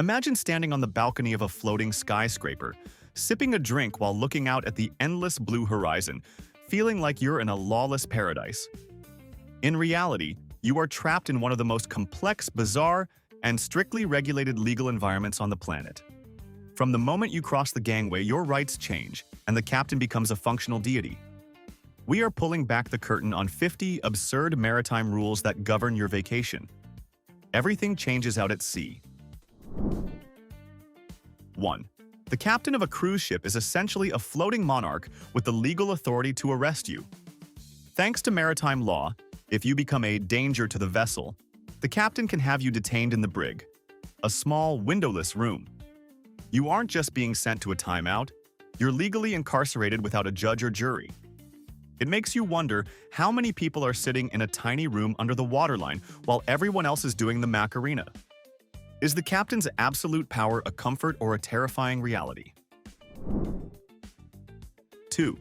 Imagine standing on the balcony of a floating skyscraper, sipping a drink while looking out at the endless blue horizon, feeling like you're in a lawless paradise. In reality, you are trapped in one of the most complex, bizarre, and strictly regulated legal environments on the planet. From the moment you cross the gangway, your rights change, and the captain becomes a functional deity. We are pulling back the curtain on 50 absurd maritime rules that govern your vacation. Everything changes out at sea. 1. The captain of a cruise ship is essentially a floating monarch with the legal authority to arrest you. Thanks to maritime law, if you become a danger to the vessel, the captain can have you detained in the brig, a small, windowless room. You aren't just being sent to a timeout, you're legally incarcerated without a judge or jury. It makes you wonder how many people are sitting in a tiny room under the waterline while everyone else is doing the Macarena. Is the captain's absolute power a comfort or a terrifying reality? 2.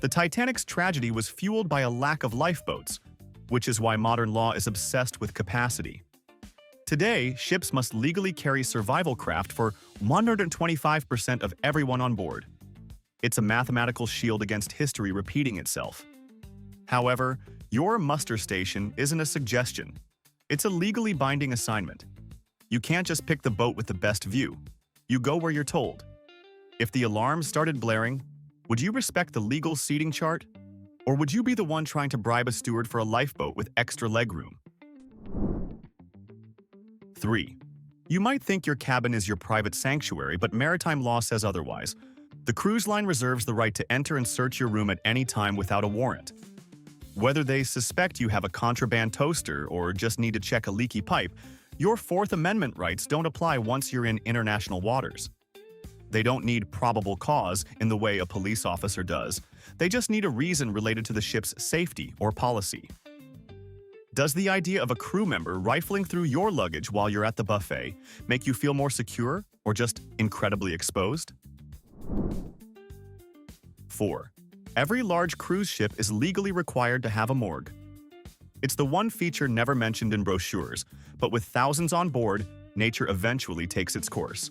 The Titanic's tragedy was fueled by a lack of lifeboats, which is why modern law is obsessed with capacity. Today, ships must legally carry survival craft for 125% of everyone on board. It's a mathematical shield against history repeating itself. However, your muster station isn't a suggestion. It's a legally binding assignment. You can't just pick the boat with the best view. You go where you're told. If the alarm started blaring, would you respect the legal seating chart? Or would you be the one trying to bribe a steward for a lifeboat with extra legroom? 3. You might think your cabin is your private sanctuary, but maritime law says otherwise. The cruise line reserves the right to enter and search your room at any time without a warrant. Whether they suspect you have a contraband toaster or just need to check a leaky pipe, your Fourth Amendment rights don't apply once you're in international waters. They don't need probable cause in the way a police officer does. They just need a reason related to the ship's safety or policy. Does the idea of a crew member rifling through your luggage while you're at the buffet make you feel more secure or just incredibly exposed? 4. Every large cruise ship is legally required to have a morgue. It's the one feature never mentioned in brochures, but with thousands on board, nature eventually takes its course.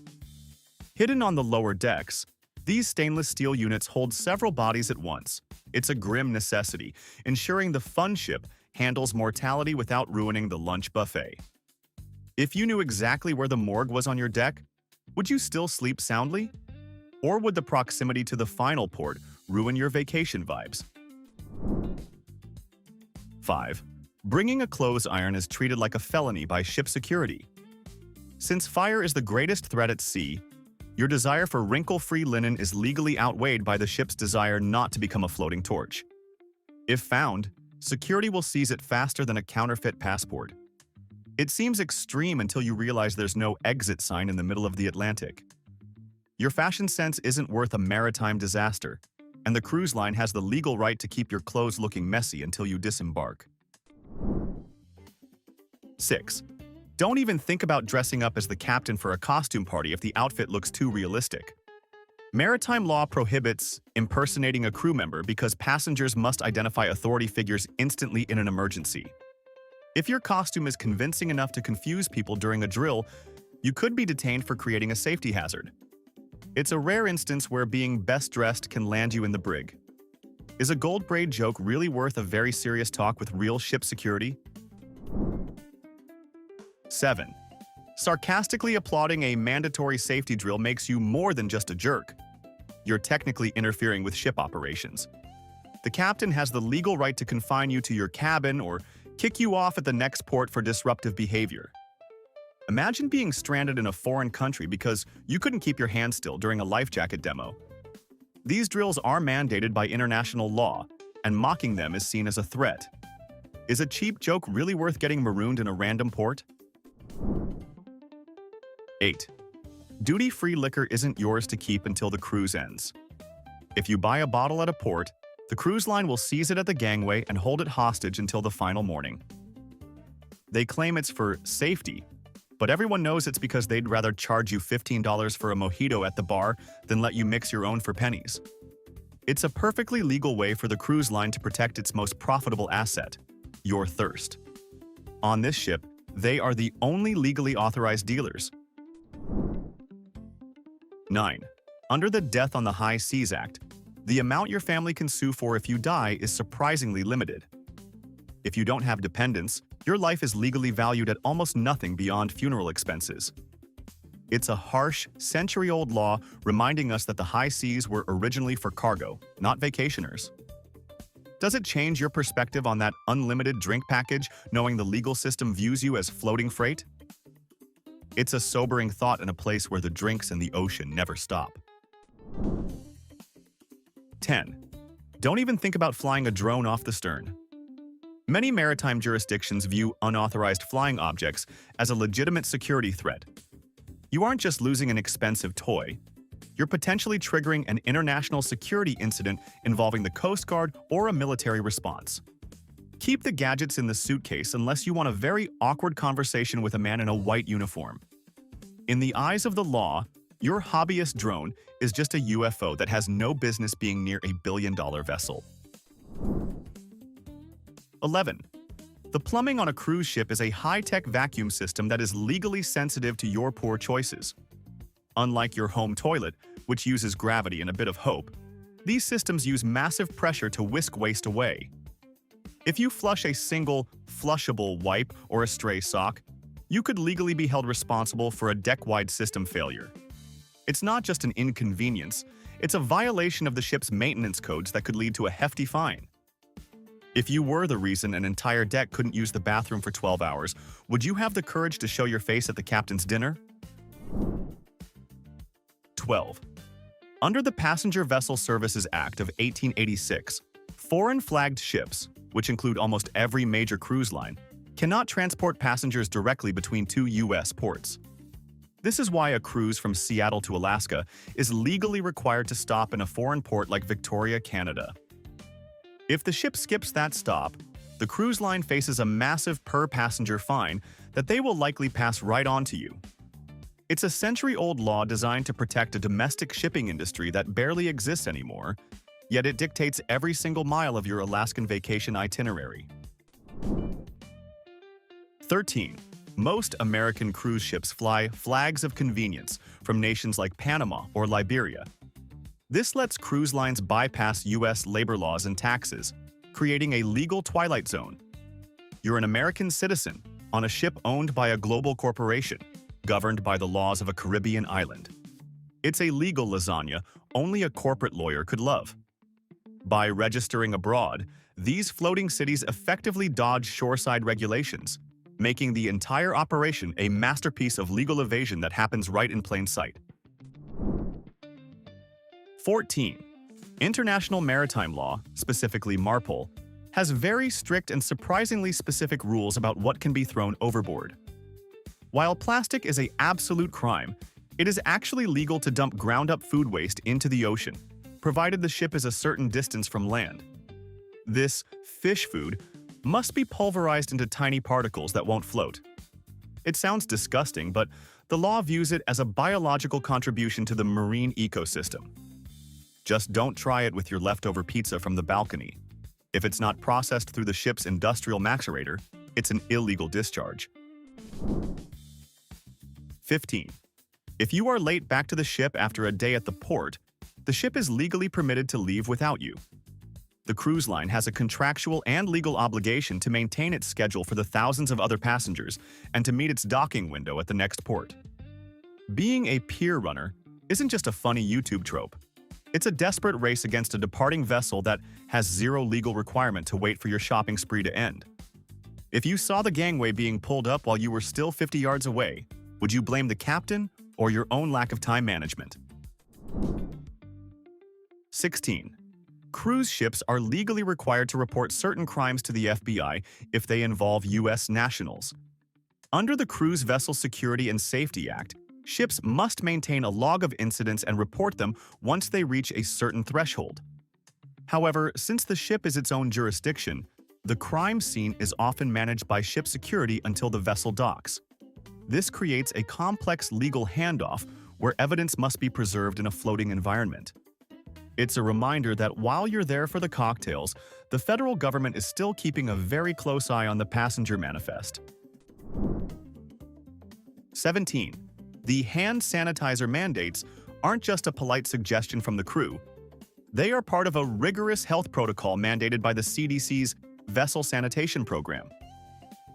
Hidden on the lower decks, these stainless steel units hold several bodies at once. It's a grim necessity, ensuring the fun ship handles mortality without ruining the lunch buffet. If you knew exactly where the morgue was on your deck, would you still sleep soundly? Or would the proximity to the final port ruin your vacation vibes? 5. Bringing a clothes iron is treated like a felony by ship security. Since fire is the greatest threat at sea, your desire for wrinkle-free linen is legally outweighed by the ship's desire not to become a floating torch. If found, security will seize it faster than a counterfeit passport. It seems extreme until you realize there's no exit sign in the middle of the Atlantic. Your fashion sense isn't worth a maritime disaster, and the cruise line has the legal right to keep your clothes looking messy until you disembark. 6. Don't even think about dressing up as the captain for a costume party if the outfit looks too realistic. Maritime law prohibits impersonating a crew member because passengers must identify authority figures instantly in an emergency. If your costume is convincing enough to confuse people during a drill, you could be detained for creating a safety hazard. It's a rare instance where being best dressed can land you in the brig. Is a gold braid joke really worth a very serious talk with real ship security? 7. Sarcastically applauding a mandatory safety drill makes you more than just a jerk. You're technically interfering with ship operations. The captain has the legal right to confine you to your cabin or kick you off at the next port for disruptive behavior. Imagine being stranded in a foreign country because you couldn't keep your hands still during a life jacket demo. These drills are mandated by international law, and mocking them is seen as a threat. Is a cheap joke really worth getting marooned in a random port? 8. Duty-free liquor isn't yours to keep until the cruise ends. If you buy a bottle at a port, the cruise line will seize it at the gangway and hold it hostage until the final morning. They claim it's for safety, but everyone knows it's because they'd rather charge you $15 for a mojito at the bar than let you mix your own for pennies. It's a perfectly legal way for the cruise line to protect its most profitable asset, your thirst. On this ship, they are the only legally authorized dealers. 9. Under the Death on the High Seas Act, the amount your family can sue for if you die is surprisingly limited. If you don't have dependents, your life is legally valued at almost nothing beyond funeral expenses. It's a harsh, century-old law reminding us that the high seas were originally for cargo, not vacationers. Does it change your perspective on that unlimited drink package, knowing the legal system views you as floating freight? It's a sobering thought in a place where the drinks and the ocean never stop. 10. Don't even think about flying a drone off the stern. Many maritime jurisdictions view unauthorized flying objects as a legitimate security threat. You aren't just losing an expensive toy, you're potentially triggering an international security incident involving the Coast Guard or a military response. Keep the gadgets in the suitcase unless you want a very awkward conversation with a man in a white uniform. In the eyes of the law, your hobbyist drone is just a UFO that has no business being near a billion-dollar vessel. 11. The plumbing on a cruise ship is a high-tech vacuum system that is legally sensitive to your poor choices. Unlike your home toilet, which uses gravity and a bit of hope, these systems use massive pressure to whisk waste away. If you flush a single, flushable wipe or a stray sock, you could legally be held responsible for a deck-wide system failure. It's not just an inconvenience, it's a violation of the ship's maintenance codes that could lead to a hefty fine. If you were the reason an entire deck couldn't use the bathroom for 12 hours, would you have the courage to show your face at the captain's dinner? 12. Under the Passenger Vessel Services Act of 1886, foreign-flagged ships, which include almost every major cruise line, cannot transport passengers directly between two U.S. ports. This is why a cruise from Seattle to Alaska is legally required to stop in a foreign port like Victoria, Canada. If the ship skips that stop, the cruise line faces a massive per-passenger fine that they will likely pass right on to you. It's a century-old law designed to protect a domestic shipping industry that barely exists anymore, yet it dictates every single mile of your Alaskan vacation itinerary. 13. Most American cruise ships fly flags of convenience from nations like Panama or Liberia. This lets cruise lines bypass U.S. labor laws and taxes, creating a legal twilight zone. You're an American citizen on a ship owned by a global corporation, governed by the laws of a Caribbean island. It's a legal lasagna only a corporate lawyer could love. By registering abroad, these floating cities effectively dodge shoreside regulations, making the entire operation a masterpiece of legal evasion that happens right in plain sight. 14. International maritime law, specifically MARPOL, has very strict and surprisingly specific rules about what can be thrown overboard. While plastic is an absolute crime, it is actually legal to dump ground-up food waste into the ocean, provided the ship is a certain distance from land. This fish food must be pulverized into tiny particles that won't float. It sounds disgusting, but the law views it as a biological contribution to the marine ecosystem. Just don't try it with your leftover pizza from the balcony. If it's not processed through the ship's industrial macerator, it's an illegal discharge. 15. If you are late back to the ship after a day at the port, the ship is legally permitted to leave without you. The cruise line has a contractual and legal obligation to maintain its schedule for the thousands of other passengers and to meet its docking window at the next port. Being a pier runner isn't just a funny YouTube trope. It's a desperate race against a departing vessel that has zero legal requirement to wait for your shopping spree to end. If you saw the gangway being pulled up while you were still 50 yards away, would you blame the captain or your own lack of time management? 16. Cruise ships are legally required to report certain crimes to the FBI if they involve U.S. nationals. Under the Cruise Vessel Security and Safety Act, ships must maintain a log of incidents and report them once they reach a certain threshold. However, since the ship is its own jurisdiction, the crime scene is often managed by ship security until the vessel docks. This creates a complex legal handoff where evidence must be preserved in a floating environment. It's a reminder that while you're there for the cocktails, the federal government is still keeping a very close eye on the passenger manifest. 17. The hand sanitizer mandates aren't just a polite suggestion from the crew. They are part of a rigorous health protocol mandated by the CDC's Vessel Sanitation Program.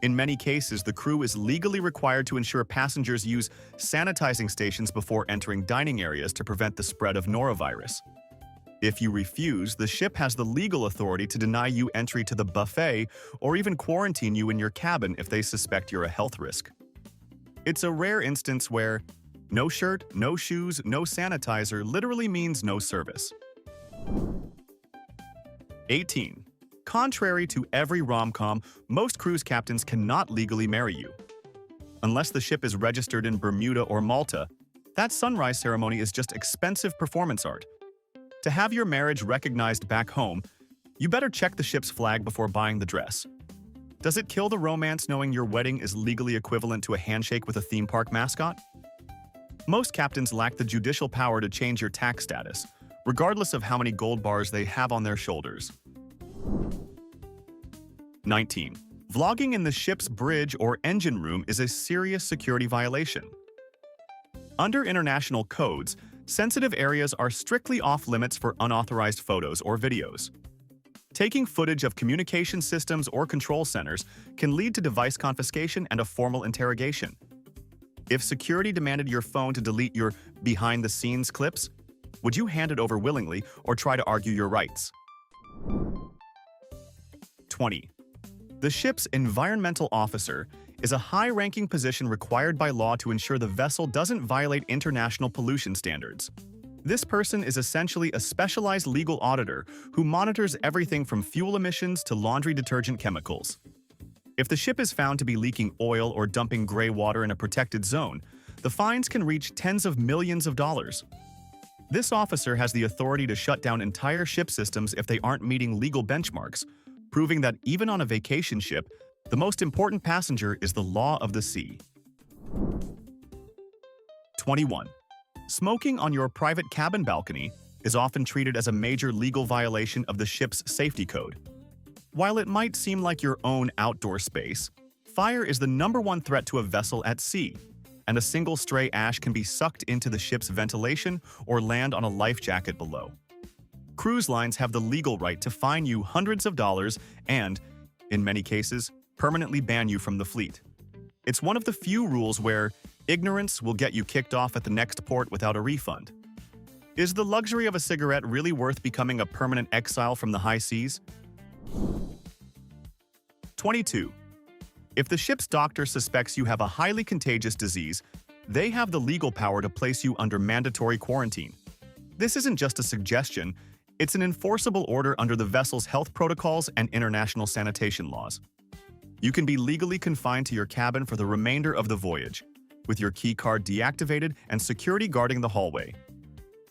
In many cases, the crew is legally required to ensure passengers use sanitizing stations before entering dining areas to prevent the spread of norovirus. If you refuse, the ship has the legal authority to deny you entry to the buffet or even quarantine you in your cabin if they suspect you're a health risk. It's a rare instance where no shirt, no shoes, no sanitizer literally means no service. 18. Contrary to every rom-com, most cruise captains cannot legally marry you. Unless the ship is registered in Bermuda or Malta, that sunrise ceremony is just expensive performance art. To have your marriage recognized back home, you better check the ship's flag before buying the dress. Does it kill the romance knowing your wedding is legally equivalent to a handshake with a theme park mascot? Most captains lack the judicial power to change your tax status, regardless of how many gold bars they have on their shoulders. 19. Vlogging in the ship's bridge or engine room is a serious security violation. Under international codes, sensitive areas are strictly off-limits for unauthorized photos or videos. Taking footage of communication systems or control centers can lead to device confiscation and a formal interrogation. If security demanded your phone to delete your behind-the-scenes clips, would you hand it over willingly or try to argue your rights? 20. The ship's environmental officer is a high-ranking position required by law to ensure the vessel doesn't violate international pollution standards. This person is essentially a specialized legal auditor who monitors everything from fuel emissions to laundry detergent chemicals. If the ship is found to be leaking oil or dumping gray water in a protected zone, the fines can reach tens of millions of dollars. This officer has the authority to shut down entire ship systems if they aren't meeting legal benchmarks, proving that even on a vacation ship, the most important passenger is the law of the sea. 21. Smoking on your private cabin balcony is often treated as a major legal violation of the ship's safety code. While it might seem like your own outdoor space, fire is the #1 threat to a vessel at sea, and a single stray ash can be sucked into the ship's ventilation or land on a life jacket below. Cruise lines have the legal right to fine you hundreds of dollars and, in many cases, permanently ban you from the fleet. It's one of the few rules where ignorance will get you kicked off at the next port without a refund. Is the luxury of a cigarette really worth becoming a permanent exile from the high seas? 22. If the ship's doctor suspects you have a highly contagious disease, they have the legal power to place you under mandatory quarantine. This isn't just a suggestion, it's an enforceable order under the vessel's health protocols and international sanitation laws. You can be legally confined to your cabin for the remainder of the voyage, with your key card deactivated and security guarding the hallway.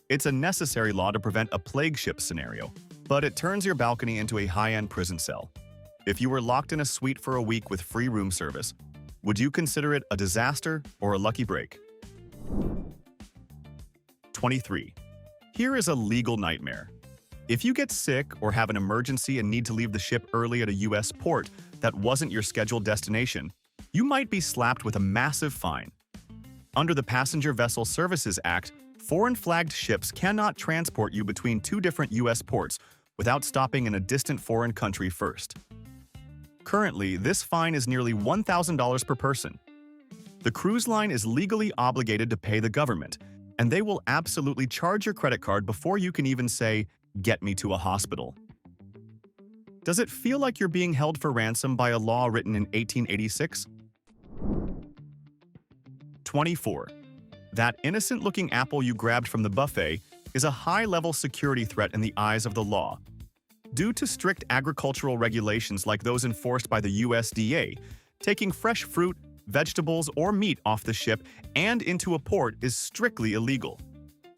It's a necessary law to prevent a plague ship scenario, but it turns your balcony into a high-end prison cell. If you were locked in a suite for a week with free room service, would you consider it a disaster or a lucky break? 23. Here is a legal nightmare. If you get sick or have an emergency and need to leave the ship early at a U.S. port that wasn't your scheduled destination, you might be slapped with a massive fine. Under the Passenger Vessel Services Act, foreign-flagged ships cannot transport you between two different U.S. ports without stopping in a distant foreign country first. Currently, this fine is nearly $1,000 per person. The cruise line is legally obligated to pay the government, and they will absolutely charge your credit card before you can even say, "Get me to a hospital." Does it feel like you're being held for ransom by a law written in 1886? 24. That innocent-looking apple you grabbed from the buffet is a high-level security threat in the eyes of the law. Due to strict agricultural regulations like those enforced by the USDA, taking fresh fruit, vegetables, or meat off the ship and into a port is strictly illegal.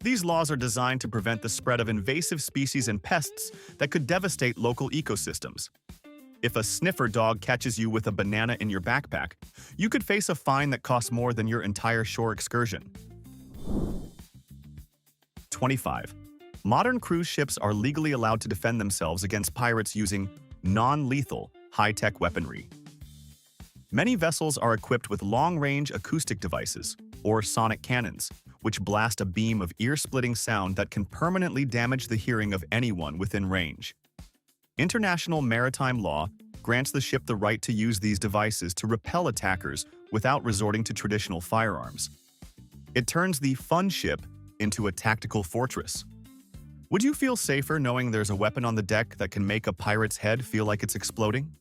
These laws are designed to prevent the spread of invasive species and pests that could devastate local ecosystems. If a sniffer dog catches you with a banana in your backpack, you could face a fine that costs more than your entire shore excursion. 25. Modern cruise ships are legally allowed to defend themselves against pirates using non-lethal, high-tech weaponry. Many vessels are equipped with long-range acoustic devices, or sonic cannons, which blast a beam of ear-splitting sound that can permanently damage the hearing of anyone within range. International maritime law grants the ship the right to use these devices to repel attackers without resorting to traditional firearms. It turns the fun ship into a tactical fortress. Would you feel safer knowing there's a weapon on the deck that can make a pirate's head feel like it's exploding?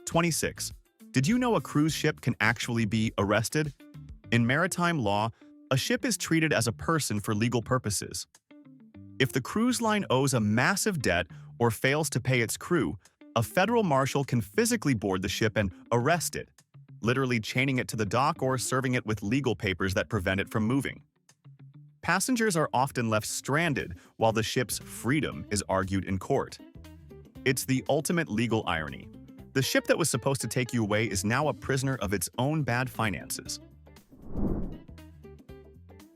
26. Did you know a cruise ship can actually be arrested? In maritime law, a ship is treated as a person for legal purposes. If the cruise line owes a massive debt or fails to pay its crew, a federal marshal can physically board the ship and arrest it, literally chaining it to the dock or serving it with legal papers that prevent it from moving. Passengers are often left stranded while the ship's freedom is argued in court. It's the ultimate legal irony. The ship that was supposed to take you away is now a prisoner of its own bad finances.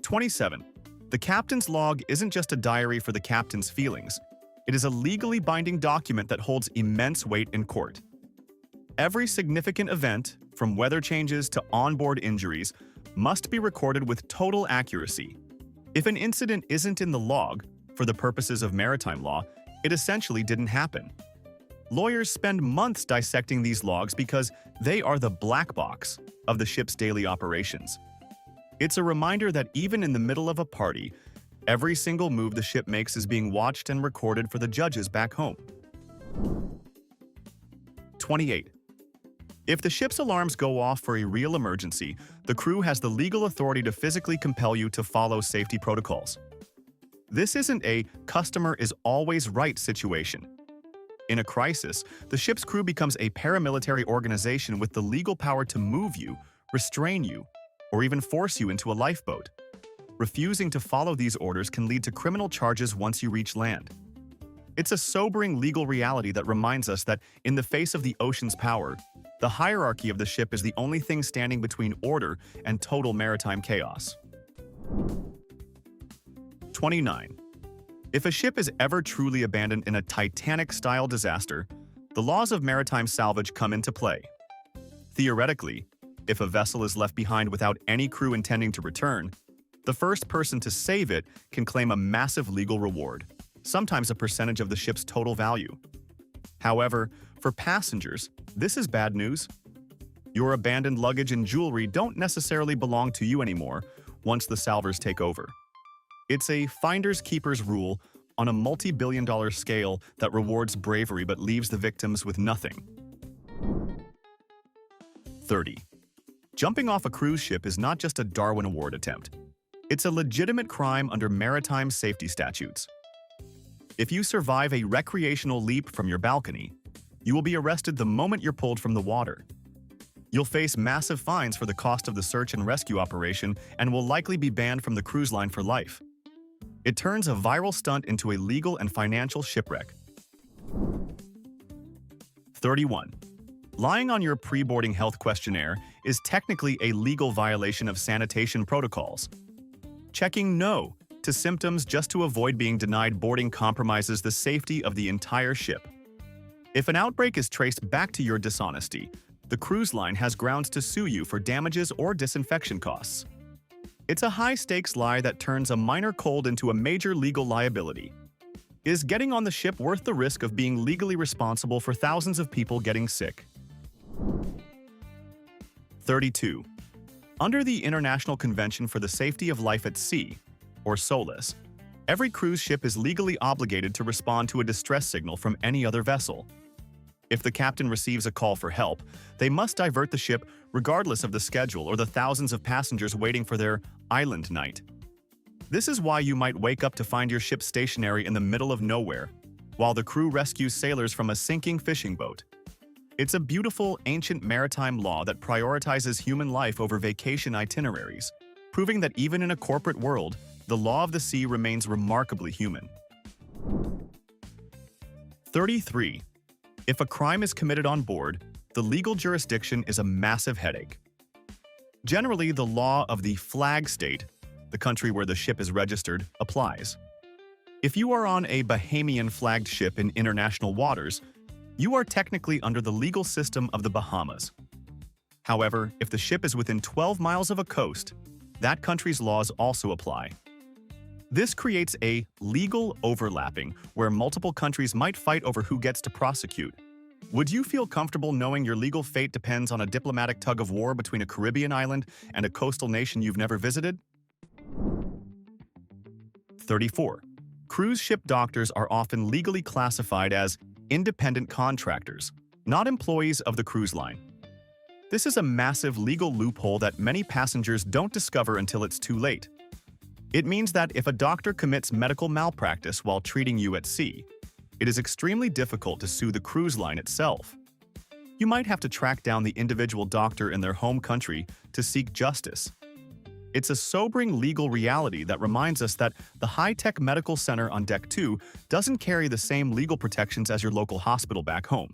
27. The captain's log isn't just a diary for the captain's feelings. It is a legally binding document that holds immense weight in court. Every significant event, from weather changes to onboard injuries, must be recorded with total accuracy. If an incident isn't in the log, for the purposes of maritime law, it essentially didn't happen. Lawyers spend months dissecting these logs because they are the black box of the ship's daily operations. It's a reminder that even in the middle of a party, every single move the ship makes is being watched and recorded for the judges back home. 28. If the ship's alarms go off for a real emergency, the crew has the legal authority to physically compel you to follow safety protocols. This isn't a customer is always right situation. In a crisis, the ship's crew becomes a paramilitary organization with the legal power to move you, restrain you, or even force you into a lifeboat. Refusing to follow these orders can lead to criminal charges once you reach land. It's a sobering legal reality that reminds us that in the face of the ocean's power, the hierarchy of the ship is the only thing standing between order and total maritime chaos. 29. If a ship is ever truly abandoned in a Titanic-style disaster, the laws of maritime salvage come into play. Theoretically, if a vessel is left behind without any crew intending to return, the first person to save it can claim a massive legal reward, sometimes a percentage of the ship's total value. However, for passengers, this is bad news. Your abandoned luggage and jewelry don't necessarily belong to you anymore once the salvers take over. It's a finder's keeper's rule on a multi-billion-dollar scale that rewards bravery but leaves the victims with nothing. 30. Jumping off a cruise ship is not just a Darwin Award attempt. It's a legitimate crime under maritime safety statutes. If you survive a recreational leap from your balcony, you will be arrested the moment you're pulled from the water. You'll face massive fines for the cost of the search and rescue operation and will likely be banned from the cruise line for life. It turns a viral stunt into a legal and financial shipwreck. 31. Lying on your pre-boarding health questionnaire is technically a legal violation of sanitation protocols. Checking no to symptoms just to avoid being denied boarding compromises the safety of the entire ship. If an outbreak is traced back to your dishonesty, the cruise line has grounds to sue you for damages or disinfection costs. It's a high-stakes lie that turns a minor cold into a major legal liability. Is getting on the ship worth the risk of being legally responsible for thousands of people getting sick? 32. Under the International Convention for the Safety of Life at Sea, or SOLAS, every cruise ship is legally obligated to respond to a distress signal from any other vessel. If the captain receives a call for help, they must divert the ship regardless of the schedule or the thousands of passengers waiting for their island night. This is why you might wake up to find your ship stationary in the middle of nowhere, while the crew rescues sailors from a sinking fishing boat. It's a beautiful, ancient maritime law that prioritizes human life over vacation itineraries, proving that even in a corporate world, the law of the sea remains remarkably human. 33. If a crime is committed on board, the legal jurisdiction is a massive headache. Generally, the law of the flag state, the country where the ship is registered, applies. If you are on a Bahamian-flagged ship in international waters, you are technically under the legal system of the Bahamas. However, if the ship is within 12 miles of a coast, that country's laws also apply. This creates a legal overlapping where multiple countries might fight over who gets to prosecute. Would you feel comfortable knowing your legal fate depends on a diplomatic tug-of-war between a Caribbean island and a coastal nation you've never visited? 34. Cruise ship doctors are often legally classified as independent contractors, not employees of the cruise line. This is a massive legal loophole that many passengers don't discover until it's too late. It means that if a doctor commits medical malpractice while treating you at sea, it is extremely difficult to sue the cruise line itself. You might have to track down the individual doctor in their home country to seek justice. It's a sobering legal reality that reminds us that the high-tech medical center on Deck 2 doesn't carry the same legal protections as your local hospital back home.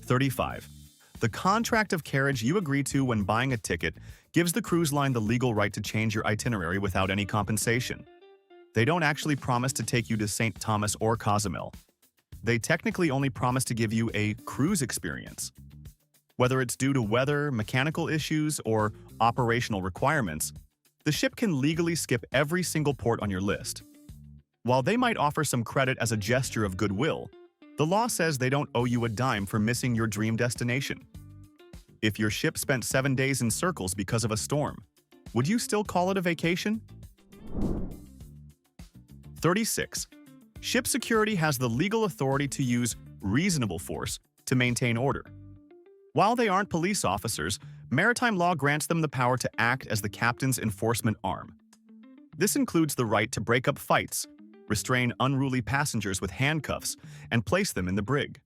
35. The contract of carriage you agree to when buying a ticket gives the cruise line the legal right to change your itinerary without any compensation. They don't actually promise to take you to St. Thomas or Cozumel. They technically only promise to give you a cruise experience. Whether it's due to weather, mechanical issues, or operational requirements, the ship can legally skip every single port on your list. While they might offer some credit as a gesture of goodwill, the law says they don't owe you a dime for missing your dream destination. If your ship spent 7 days in circles because of a storm, would you still call it a vacation? 36. Ship security has the legal authority to use reasonable force to maintain order. While they aren't police officers, maritime law grants them the power to act as the captain's enforcement arm. This includes the right to break up fights, restrain unruly passengers with handcuffs, and place them in the brig.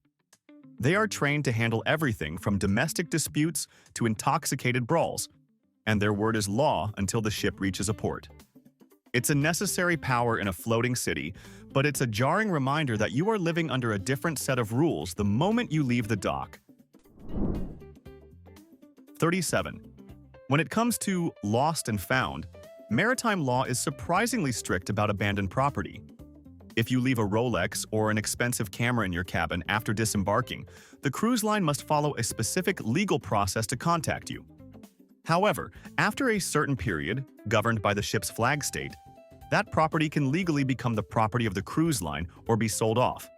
They are trained to handle everything from domestic disputes to intoxicated brawls, and their word is law until the ship reaches a port. It's a necessary power in a floating city, but it's a jarring reminder that you are living under a different set of rules the moment you leave the dock. 37. When it comes to lost and found, maritime law is surprisingly strict about abandoned property. If you leave a Rolex or an expensive camera in your cabin after disembarking, the cruise line must follow a specific legal process to contact you. However, after a certain period, governed by the ship's flag state, that property can legally become the property of the cruise line or be sold off.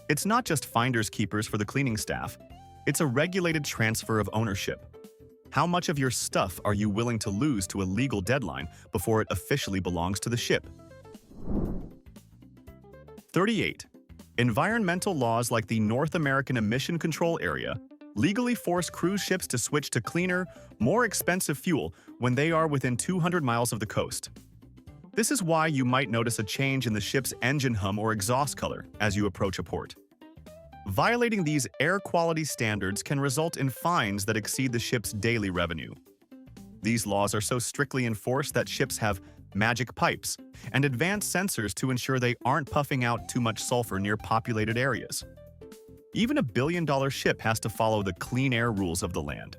It's not just finders keepers for the cleaning staff, it's a regulated transfer of ownership. How much of your stuff are you willing to lose to a legal deadline before it officially belongs to the ship? 38. Environmental laws like the North American Emission Control Area legally force cruise ships to switch to cleaner, more expensive fuel when they are within 200 miles of the coast. This is why you might notice a change in the ship's engine hum or exhaust color as you approach a port. Violating these air quality standards can result in fines that exceed the ship's daily revenue. These laws are so strictly enforced that ships have magic pipes and advanced sensors to ensure they aren't puffing out too much sulfur near populated areas. Even a billion-dollar ship has to follow the clean air rules of the land.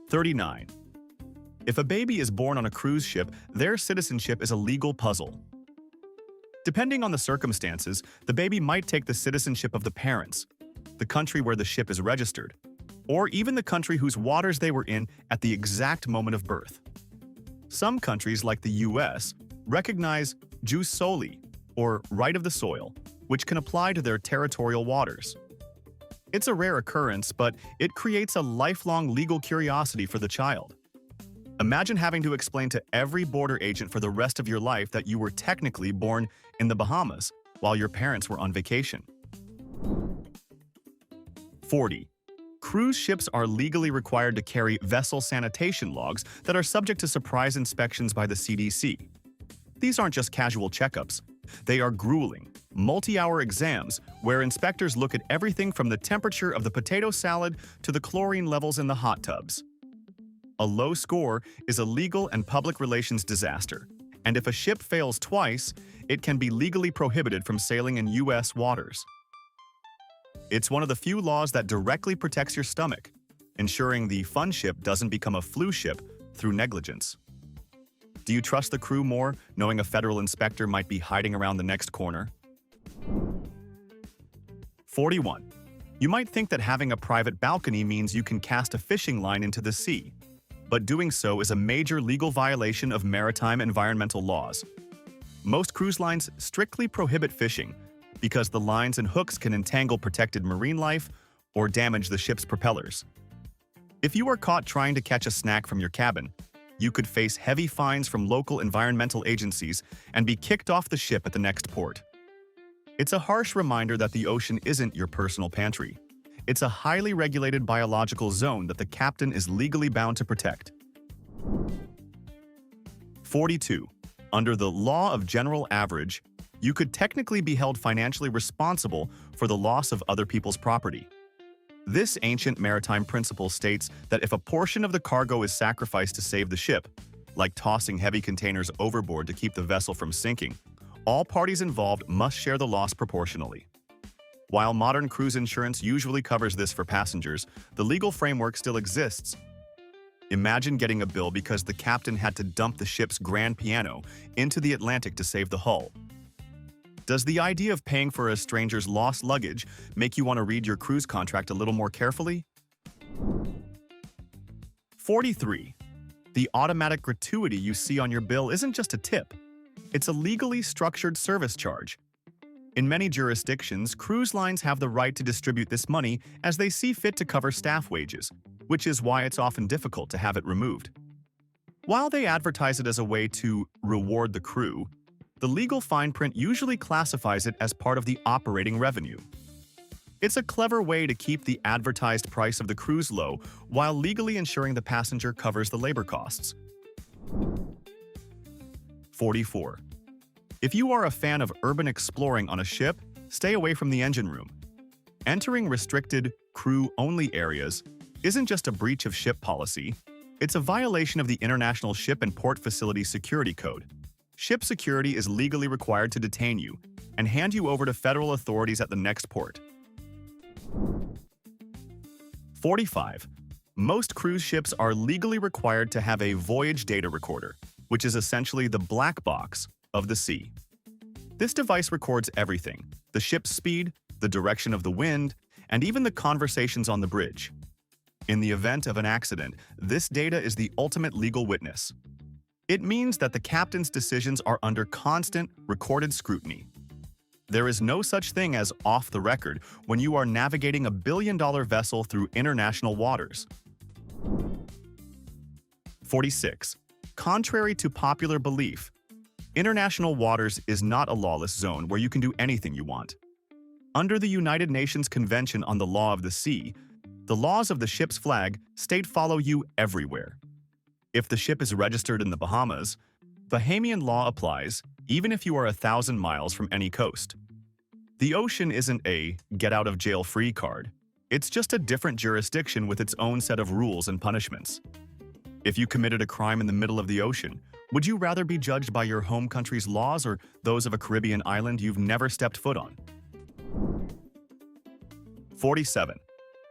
39. If a baby is born on a cruise ship, their citizenship is a legal puzzle. Depending on the circumstances, the baby might take the citizenship of the parents, the country where the ship is registered, or even the country whose waters they were in at the exact moment of birth. Some countries, like the US, recognize jus soli, or right of the soil, which can apply to their territorial waters. It's a rare occurrence, but it creates a lifelong legal curiosity for the child. Imagine having to explain to every border agent for the rest of your life that you were technically born in the Bahamas while your parents were on vacation. 40. Cruise ships are legally required to carry vessel sanitation logs that are subject to surprise inspections by the CDC. These aren't just casual checkups. They are grueling, multi-hour exams where inspectors look at everything from the temperature of the potato salad to the chlorine levels in the hot tubs. A low score is a legal and public relations disaster, and if a ship fails twice, it can be legally prohibited from sailing in U.S. waters. It's one of the few laws that directly protects your stomach, ensuring the fun ship doesn't become a flu ship through negligence. Do you trust the crew more, knowing a federal inspector might be hiding around the next corner? 41. You might think that having a private balcony means you can cast a fishing line into the sea, but doing so is a major legal violation of maritime environmental laws. Most cruise lines strictly prohibit fishing because the lines and hooks can entangle protected marine life or damage the ship's propellers. If you are caught trying to catch a snack from your cabin, you could face heavy fines from local environmental agencies and be kicked off the ship at the next port. It's a harsh reminder that the ocean isn't your personal pantry. It's a highly regulated biological zone that the captain is legally bound to protect. 42. Under the law of general average, you could technically be held financially responsible for the loss of other people's property. This ancient maritime principle states that if a portion of the cargo is sacrificed to save the ship, like tossing heavy containers overboard to keep the vessel from sinking, all parties involved must share the loss proportionally. While modern cruise insurance usually covers this for passengers, the legal framework still exists. Imagine getting a bill because the captain had to dump the ship's grand piano into the Atlantic to save the hull. Does the idea of paying for a stranger's lost luggage make you want to read your cruise contract a little more carefully? 43. The automatic gratuity you see on your bill isn't just a tip. It's a legally structured service charge. In many jurisdictions, cruise lines have the right to distribute this money as they see fit to cover staff wages, which is why it's often difficult to have it removed. While they advertise it as a way to reward the crew, the legal fine print usually classifies it as part of the operating revenue. It's a clever way to keep the advertised price of the cruise low while legally ensuring the passenger covers the labor costs. 44. If you are a fan of urban exploring on a ship, stay away from the engine room. Entering restricted, crew-only areas isn't just a breach of ship policy, it's a violation of the International Ship and Port Facility Security Code. Ship security is legally required to detain you and hand you over to federal authorities at the next port. 45. Most cruise ships are legally required to have a voyage data recorder, which is essentially the black box of the sea. This device records everything: the ship's speed, the direction of the wind, and even the conversations on the bridge. In the event of an accident, this data is the ultimate legal witness. It means that the captain's decisions are under constant, recorded scrutiny. There is no such thing as off the record when you are navigating a billion-dollar vessel through international waters. 46. Contrary to popular belief, international waters is not a lawless zone where you can do anything you want. Under the United Nations Convention on the Law of the Sea, the laws of the ship's flag state follow you everywhere. If the ship is registered in the Bahamas, Bahamian law applies, even if you are 1,000 miles from any coast. The ocean isn't a get-out-of-jail-free card. It's just a different jurisdiction with its own set of rules and punishments. If you committed a crime in the middle of the ocean, would you rather be judged by your home country's laws or those of a Caribbean island you've never stepped foot on? 47.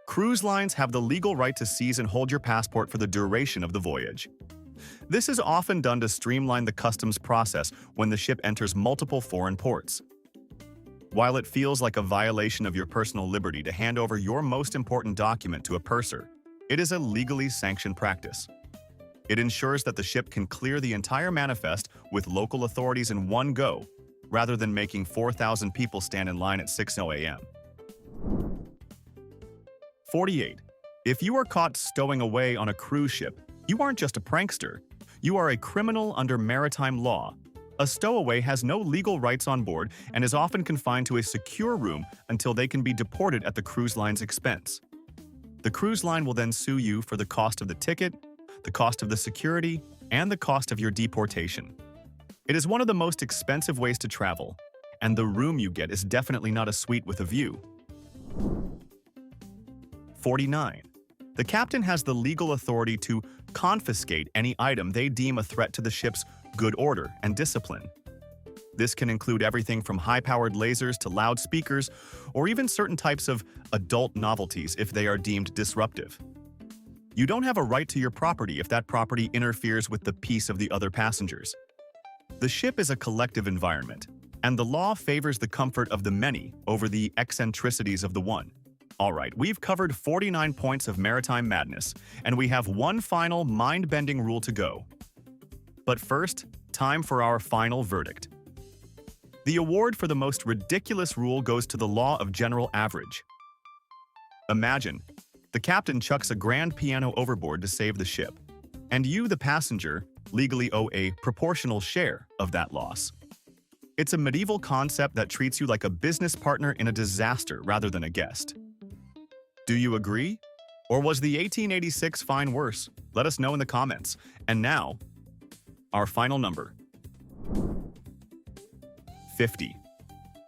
Cruise lines have the legal right to seize and hold your passport for the duration of the voyage. This is often done to streamline the customs process when the ship enters multiple foreign ports. While it feels like a violation of your personal liberty to hand over your most important document to a purser, it is a legally sanctioned practice. It ensures that the ship can clear the entire manifest with local authorities in one go, rather than making 4,000 people stand in line at 6:00 a.m. 48. If you are caught stowing away on a cruise ship, you aren't just a prankster. You are a criminal under maritime law. A stowaway has no legal rights on board and is often confined to a secure room until they can be deported at the cruise line's expense. The cruise line will then sue you for the cost of the ticket, the cost of the security, and the cost of your deportation. It is one of the most expensive ways to travel, and the room you get is definitely not a suite with a view. 49. The captain has the legal authority to confiscate any item they deem a threat to the ship's good order and discipline. This can include everything from high-powered lasers to loudspeakers, or even certain types of adult novelties if they are deemed disruptive. You don't have a right to your property if that property interferes with the peace of the other passengers. The ship is a collective environment, and the law favors the comfort of the many over the eccentricities of the one. Alright, we've covered 49 points of maritime madness, and we have one final mind-bending rule to go. But first, time for our final verdict. The award for the most ridiculous rule goes to the law of general average. Imagine, the captain chucks a grand piano overboard to save the ship, and you, the passenger, legally owe a proportional share of that loss. It's a medieval concept that treats you like a business partner in a disaster rather than a guest. Do you agree? Or was the 1886 fine worse? Let us know in the comments. And now, our final number. 50.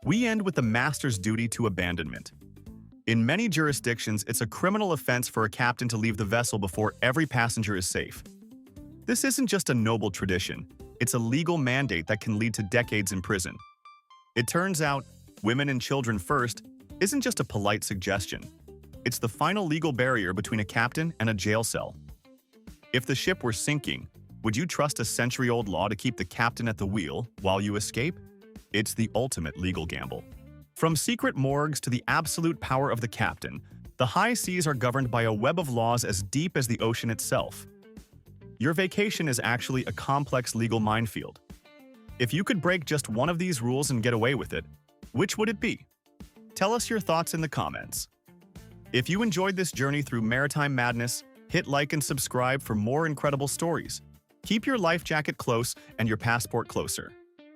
We end with the master's duty to abandonment. In many jurisdictions, it's a criminal offense for a captain to leave the vessel before every passenger is safe. This isn't just a noble tradition, it's a legal mandate that can lead to decades in prison. It turns out, women and children first isn't just a polite suggestion. It's the final legal barrier between a captain and a jail cell. If the ship were sinking, would you trust a century-old law to keep the captain at the wheel while you escape? It's the ultimate legal gamble. From secret morgues to the absolute power of the captain, the high seas are governed by a web of laws as deep as the ocean itself. Your vacation is actually a complex legal minefield. If you could break just one of these rules and get away with it, which would it be? Tell us your thoughts in the comments. If you enjoyed this journey through maritime madness, hit like and subscribe for more incredible stories. Keep your life jacket close and your passport closer.